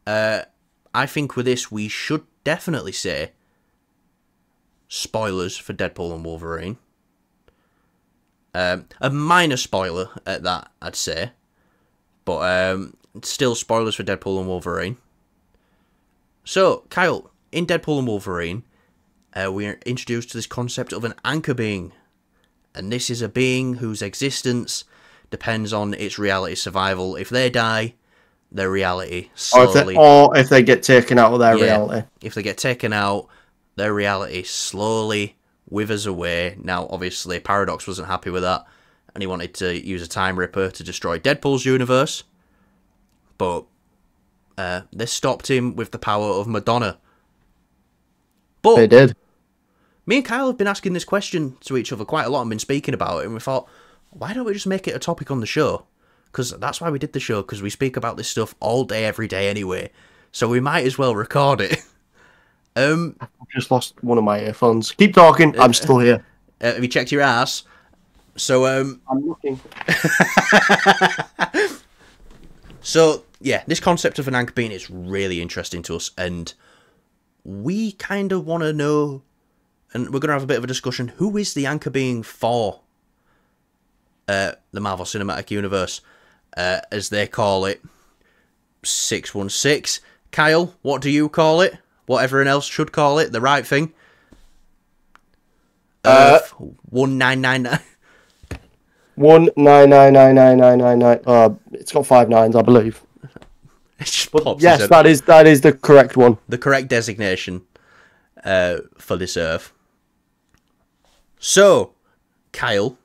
I think with this, we should definitely say spoilers for Deadpool and Wolverine. A minor spoiler at that, I'd say. But still spoilers for Deadpool and Wolverine. So, Kyle, in Deadpool and Wolverine, we are introduced to this concept of an anchor being. And this is a being whose existence depends on its reality survival. If they die, their reality slowly... Or if they get taken out of their reality. If they get taken out, their reality slowly withers away. Now, obviously, Paradox wasn't happy with that, and he wanted to use a Time Ripper to destroy Deadpool's universe. But they stopped him with the power of Madonna. But They did. me and Kyle have been asking this question to each other quite a lot and been speaking about it, and we thought, why don't we just make it a topic on the show? Because that's why we did the show, because we speak about this stuff all day, every day anyway. So we might as well record it. I've just lost one of my earphones. Keep talking, I'm still here. Have you checked your ass? So, I'm looking. So, yeah, this concept of an anchor being is really interesting to us, and we kind of want to know, and we're going to have a bit of a discussion, who is the anchor being for the Marvel Cinematic Universe, as they call it, 616. Kyle, what do you call it? What everyone else should call it, the right thing? Earth 1999. 1999999. It's got 5 nines, I believe. It just pops Yes, as that is the correct one. the correct designation for this Earth. So, Kyle,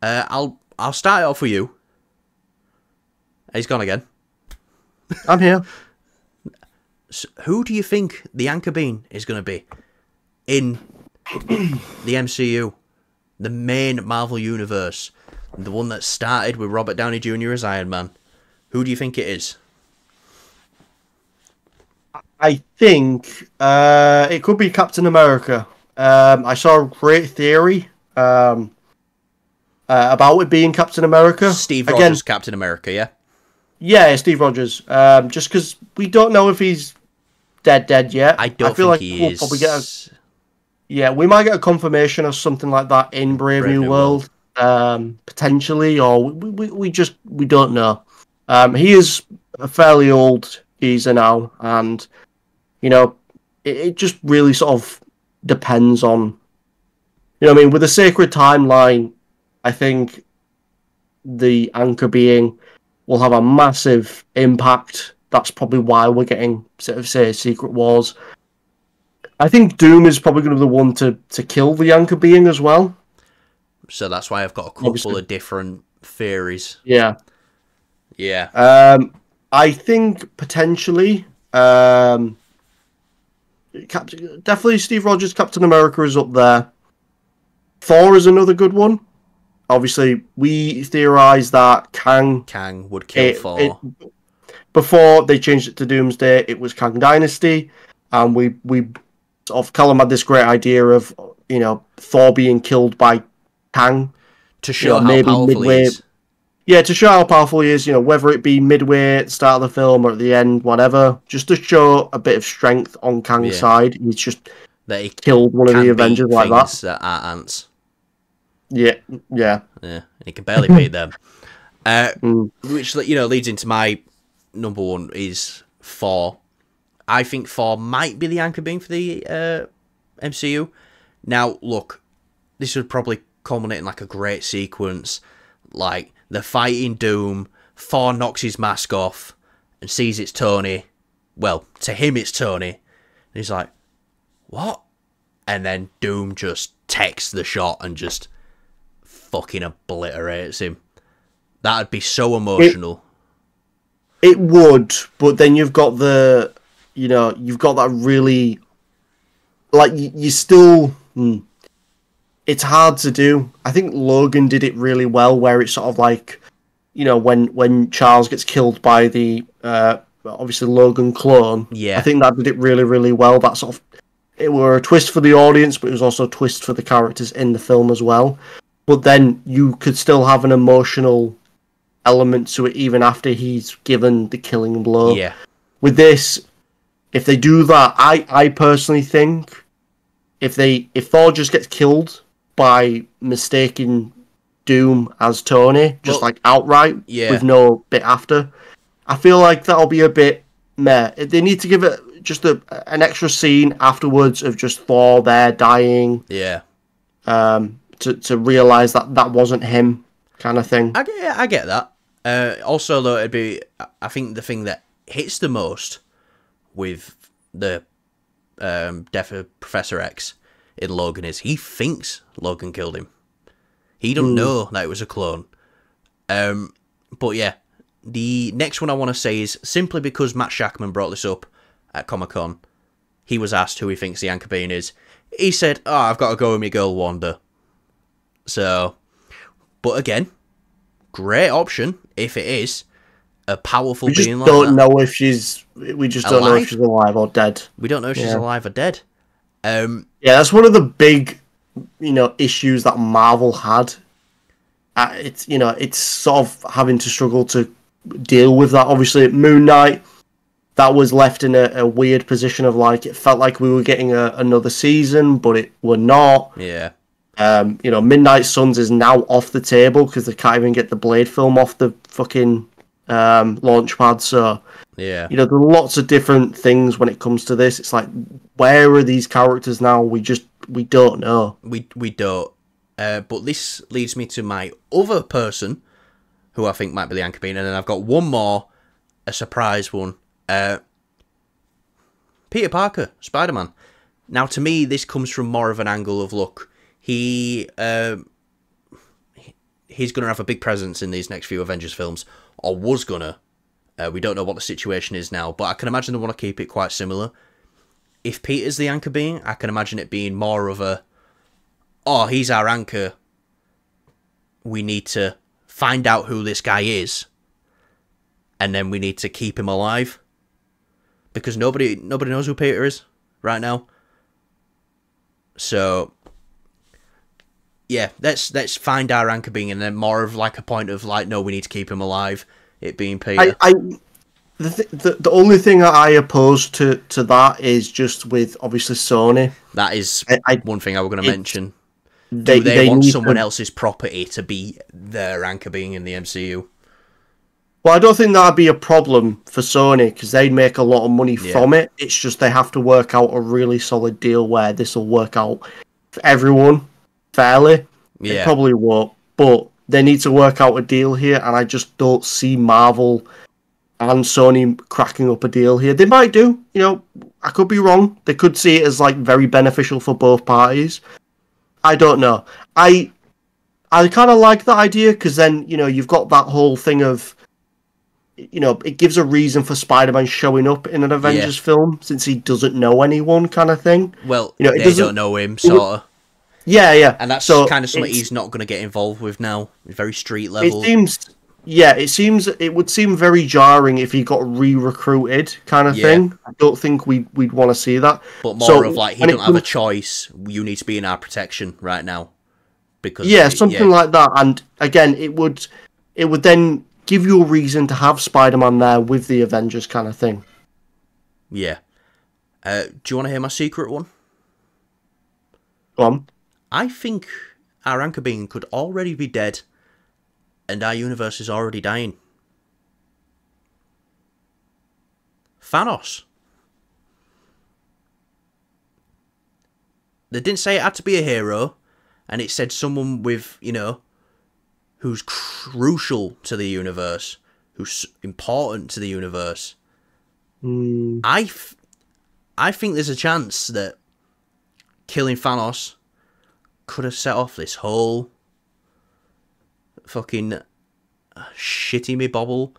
I'll start it off with you. He's gone again. I'm here. So who do you think the anchor being is going to be in the MCU? The main Marvel universe. The one that started with Robert Downey Jr. as Iron Man. Who do you think it is? I think it could be Captain America. I saw a great theory about it being Captain America. Steve Rogers, Captain America, yeah? Yeah, Steve Rogers. Just because we don't know if he's dead yet. I don't feel think like he we'll is. probably get we might get a confirmation of something like that in Brave New World, potentially, or we don't know. He is a fairly old geezer now, and it just really sort of depends on, with the sacred timeline. I think the anchor being will have a massive impact. That's probably why we're getting sort of Secret Wars. I think Doom is probably going to be the one to kill the anchor being as well. So that's why I've got a couple of different theories. Yeah. Yeah. I think potentially, definitely Steve Rogers, Captain America is up there. Thor is another good one. Obviously, we theorise that Kang would kill Thor. Before they changed it to Doomsday, it was Kang Dynasty, and we sort of Callum had this great idea of Thor being killed by Kang to show how powerful midway, he is. Yeah, to show how powerful he is. Whether it be midway at the start of the film or at the end, whatever, just to show a bit of strength on Kang's side. He's just that he killed one of the Avengers like that are ants. Yeah. He can barely beat them. Which leads into my number one is Thor. I think Thor might be the anchor being for the MCU. Now, look, this would probably culminate in like a great sequence, like the fighting Doom. Thor knocks his mask off and sees it's Tony. Well, to him it's Tony. And he's like, "What?" And then Doom just takes the shot and just fucking obliterates him. That'd be so emotional. It would, but then you've got you've got that really, like, you still, it's hard to do. I think Logan did it really well, where it's sort of like, when Charles gets killed by the, obviously Logan clone. Yeah. I think that did it really, really well. That sort of, it were a twist for the audience, but it was also a twist for the characters in the film as well. But then you could still have an emotional element to it even after he's given the killing blow. Yeah. With this, if they do that, I personally think if Thor just gets killed by mistaking Doom as Tony, just like outright, with no bit after, I feel like that'll be a bit meh. They need to give it just an extra scene afterwards of just Thor there dying. Yeah. To realise that wasn't him, kind of thing. I get that. Also, though, I think the thing that hits the most with the death of Professor X in Logan is he thinks Logan killed him. He don't know that it was a clone. But yeah, the next one I want to say is simply because Matt Shackman brought this up at Comic-Con. He was asked who he thinks the anchor being is. He said, I've got to go with my girl Wanda. So, but again, great option if it is a powerful being like that. We just don't know if she's alive or dead. We don't know if she's alive or dead. Yeah, that's one of the big, issues that Marvel had. It's sort of having to struggle to deal with that. Obviously, Moon Knight, that was left in a weird position of like, it felt like we were getting another season, but we're not. Yeah. Midnight Suns is now off the table because they can't even get the Blade film off the fucking launch pad. So, yeah, there are lots of different things when it comes to this. It's like, where are these characters now? We don't know. We don't. But this leads me to my other person who I think might be the anchor being, and then I've got one more, a surprise one. Peter Parker, Spider-Man. Now, to me, this comes from more of an angle of, look, he's going to have a big presence in these next few Avengers films, or was going to. We don't know what the situation is now, but I can imagine they want to keep it quite similar. If Peter's the anchor being, I can imagine it being more of a, he's our anchor. We need to find out who this guy is, and then we need to keep him alive. Because nobody knows who Peter is right now. So, yeah, let's find our anchor being, and then more of like a point of like, no, we need to keep him alive. It being Peter. The only thing that I oppose to that is just with obviously Sony. That is one thing I was going to mention. Do they want someone else's property to be their anchor being in the MCU? Well, I don't think that'd be a problem for Sony because they'd make a lot of money from it. It's just they have to work out a really solid deal where this will work out for everyone fairly. Yeah. It probably won't, but they need to work out a deal here, and I just don't see Marvel and Sony cracking up a deal here. They might do, I could be wrong. They could see it as like very beneficial for both parties. I don't know. I kind of like that idea because then, you've got that whole thing of, it gives a reason for Spider-Man showing up in an Avengers film since he doesn't know anyone, kind of thing. Well, they don't know him, sort of. Yeah. And that's kind of something he's not going to get involved with now. Very street level. It would seem very jarring if he got re-recruited, kind of thing. I don't think we'd want to see that. But more of like, he don't have a choice. You need to be in our protection right now. Because something like that. And again, it would then give you a reason to have Spider-Man there with the Avengers, kind of thing. Yeah. Do you want to hear my secret one? Go on. I think our anchor being could already be dead, and our universe is already dying. Thanos. They didn't say it had to be a hero, and it said someone with, who's crucial to the universe, who's important to the universe. I think there's a chance that killing Thanos could have set off this whole fucking shitty me bobble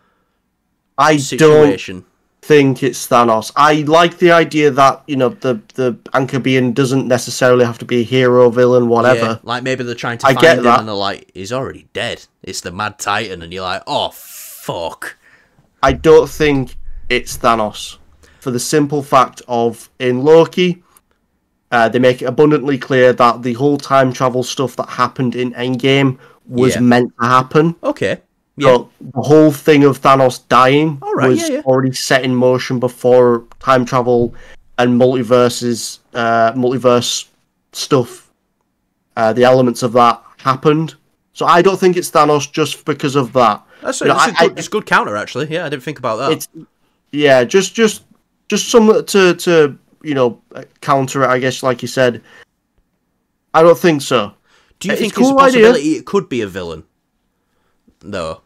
situation. Don't think it's Thanos. I like the idea that, the anchor being doesn't necessarily have to be a hero, villain, whatever. Yeah, like maybe they're trying to find him and they're like, he's already dead. It's the Mad Titan, and you're like, oh, fuck. I don't think it's Thanos. For the simple fact of, in Loki, they make it abundantly clear that the whole time travel stuff that happened in Endgame was meant to happen. Okay. Yeah. So the whole thing of Thanos dying was yeah. already set in motion before time travel and multiverse stuff, the elements of that happened. So I don't think it's Thanos just because of that. That's it's a good counter, actually. Yeah, I didn't think about that. It's just some to counter it. I guess, like you said, I don't think so. Do you think there's a possibility it could be a villain? No.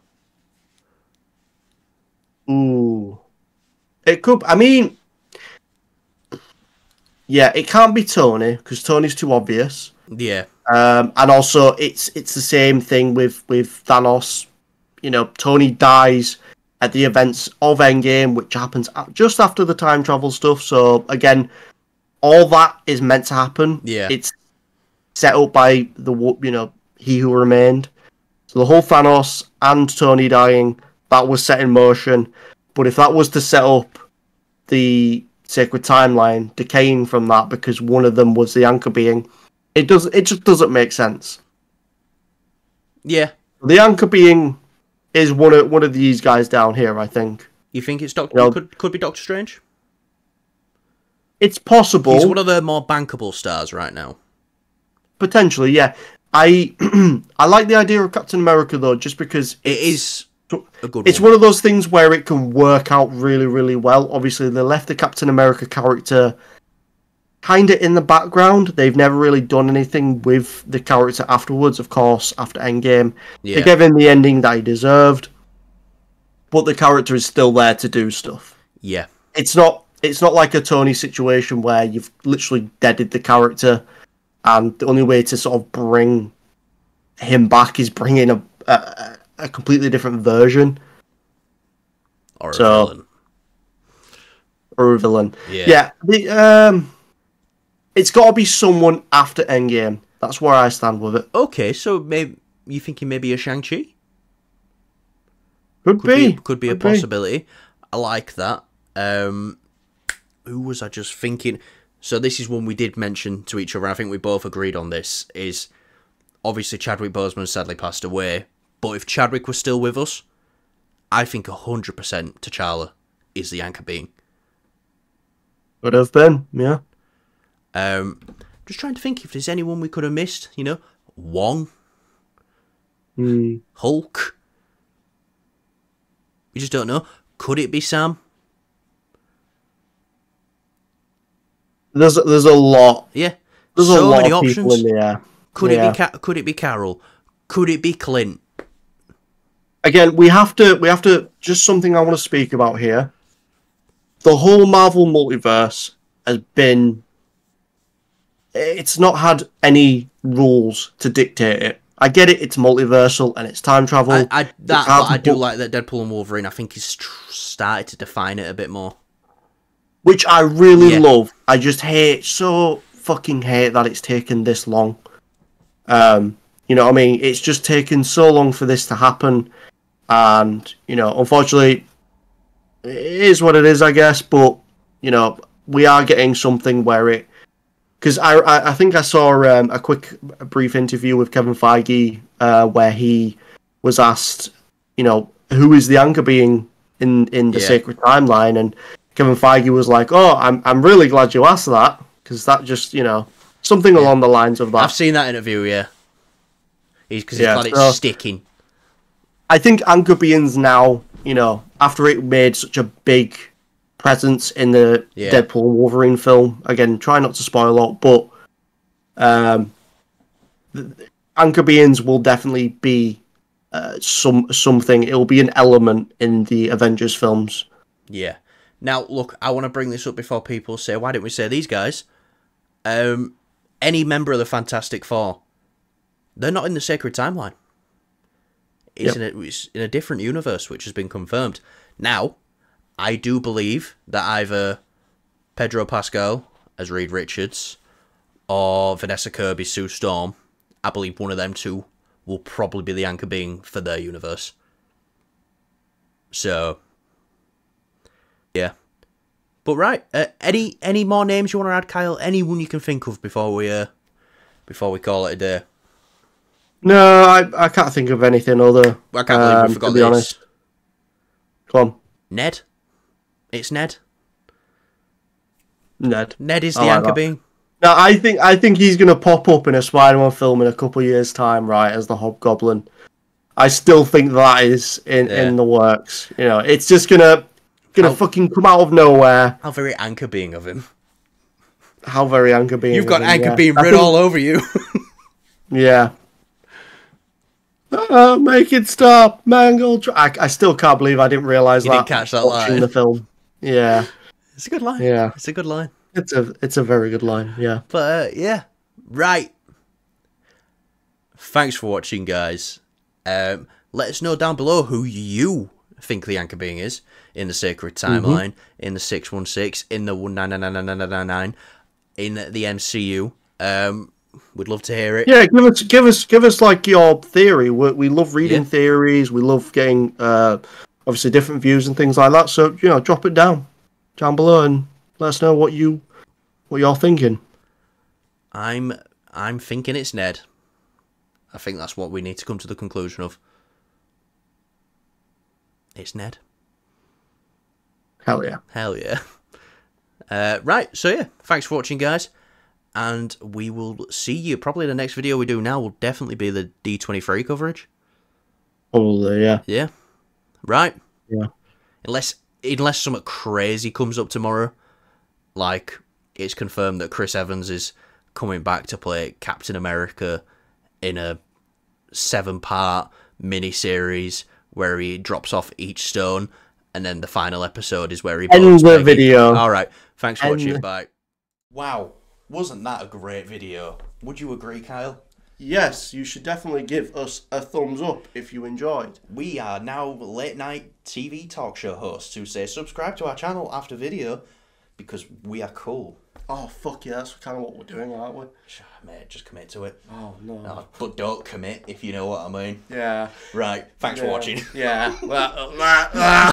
Ooh, it could. I mean, yeah, it can't be Tony because Tony's too obvious. Yeah. And also, it's the same thing with Thanos. Tony dies at the events of Endgame, which happens just after the time travel stuff. So again, all that is meant to happen. Yeah. It's set up by He Who Remained. So the whole Thanos and Tony dying, that was set in motion. But if that was to set up the sacred timeline decaying from that because one of them was the anchor being, it just doesn't make sense. Yeah. The anchor being is one of these guys down here, I think. You think it's could be Doctor Strange? It's possible. He's one of the more bankable stars right now. Potentially, yeah. I like the idea of Captain America though, just because it is a good. It's one of those things where it can work out really, really well. Obviously, they left the Captain America character kind of in the background. They've never really done anything with the character afterwards. Of course, after Endgame, they gave him the ending that he deserved, but the character is still there to do stuff. Yeah, it's not like a Tony situation where you've literally deaded the character. And the only way to sort of bring him back is bring in a completely different version. Or a villain. Or a villain. Yeah. It's got to be someone after Endgame. That's where I stand with it. Okay, so maybe you thinking maybe a Shang-Chi? Could be a possibility. I like that. Who was I just thinking? So this is one we did mention to each other. I think we both agreed on this. Is obviously Chadwick Boseman sadly passed away, but if Chadwick was still with us, I think 100% T'Challa is the anchor being. Would have been, yeah. Just trying to think if there's anyone we could have missed. Wong, Hulk. We just don't know. Could it be Sam? There's a lot. Yeah. There's so a lot many of options. People in the air. Could it be Carol? Could it be Clint? Again, we have to just something I want to speak about here. The whole Marvel multiverse has been, it's not had any rules to dictate it. I get it, it's multiversal and it's time travel. I do like that Deadpool and Wolverine, I think, he's started to define it a bit more. Which I really love. I just fucking hate that it's taken this long. You know what I mean? It's just taken so long for this to happen. And, unfortunately, it is what it is, I guess. But, we are getting something where it... Because I think I saw a brief interview with Kevin Feige where he was asked, who is the anchor being in the sacred timeline? And Kevin Feige was like, "Oh, I'm really glad you asked that, because that just something along the lines of that." I've seen that interview, yeah. He's glad it's sticking. I think anchor beings now, after it made such a big presence in the Deadpool and Wolverine film. Again, try not to spoil a lot, but anchor beings will definitely be something. It will be an element in the Avengers films. Yeah. Now, look, I want to bring this up before people say, why didn't we say these guys? Any member of the Fantastic Four, they're not in the Sacred Timeline. It's in a different universe, which has been confirmed. Now, I do believe that either Pedro Pascal as Reed Richards or Vanessa Kirby Sue Storm, I believe one of them two will probably be the anchor being for their universe. So... yeah. But right, any more names you want to add, Kyle? Anyone you can think of before we call it a day? No, I can't think of anything other. I can't believe we forgot to be this. honest. Come on. Ned. It's Ned. Ned. Ned is the anchor being. No, I think he's gonna pop up in a Spider-Man film in a couple of years' time, right, as the Hobgoblin. I still think that is in the works. You know, it's just gonna fucking come out of nowhere. How very anchor being of him. How very anchor being. You've got anchor being written all over you. Yeah. Make it stop, Mangle. I still can't believe I didn't realise that. You didn't catch that line in the film. Yeah. It's a good line. Yeah. It's a good line. It's a very good line. Yeah. But yeah, right. Thanks for watching, guys. Let us know down below who you think the anchor being is in the Sacred Timeline, in the 616, in the 199999, in the MCU. We'd love to hear it. Yeah, give us like your theory. We love reading theories. We love getting obviously different views and things like that. So drop it down below and let us know what you're thinking. I'm thinking it's Ned. I think that's what we need to come to the conclusion of. It's Ned. Hell yeah. Hell yeah. Right, so yeah, thanks for watching, guys. And we will see you. Probably the next video we do now will definitely be the D23 coverage. Probably, yeah. Yeah. Right? Yeah. Unless something crazy comes up tomorrow. Like, it's confirmed that Chris Evans is coming back to play Captain America in a 7-part mini-series where he drops off each stone, and then the final episode is where he ends the video. Alright, thanks for watching, bye. Wow, wasn't that a great video? Would you agree, Kyle? Yes, you should definitely give us a thumbs up if you enjoyed. We are now late night TV talk show hosts who say subscribe to our channel after video because we are cool. Oh, fuck yeah, that's kind of what we're doing, aren't we? Mate, just commit to it. Oh, no. But don't commit, if you know what I mean. Yeah. Right, thanks for watching. Yeah.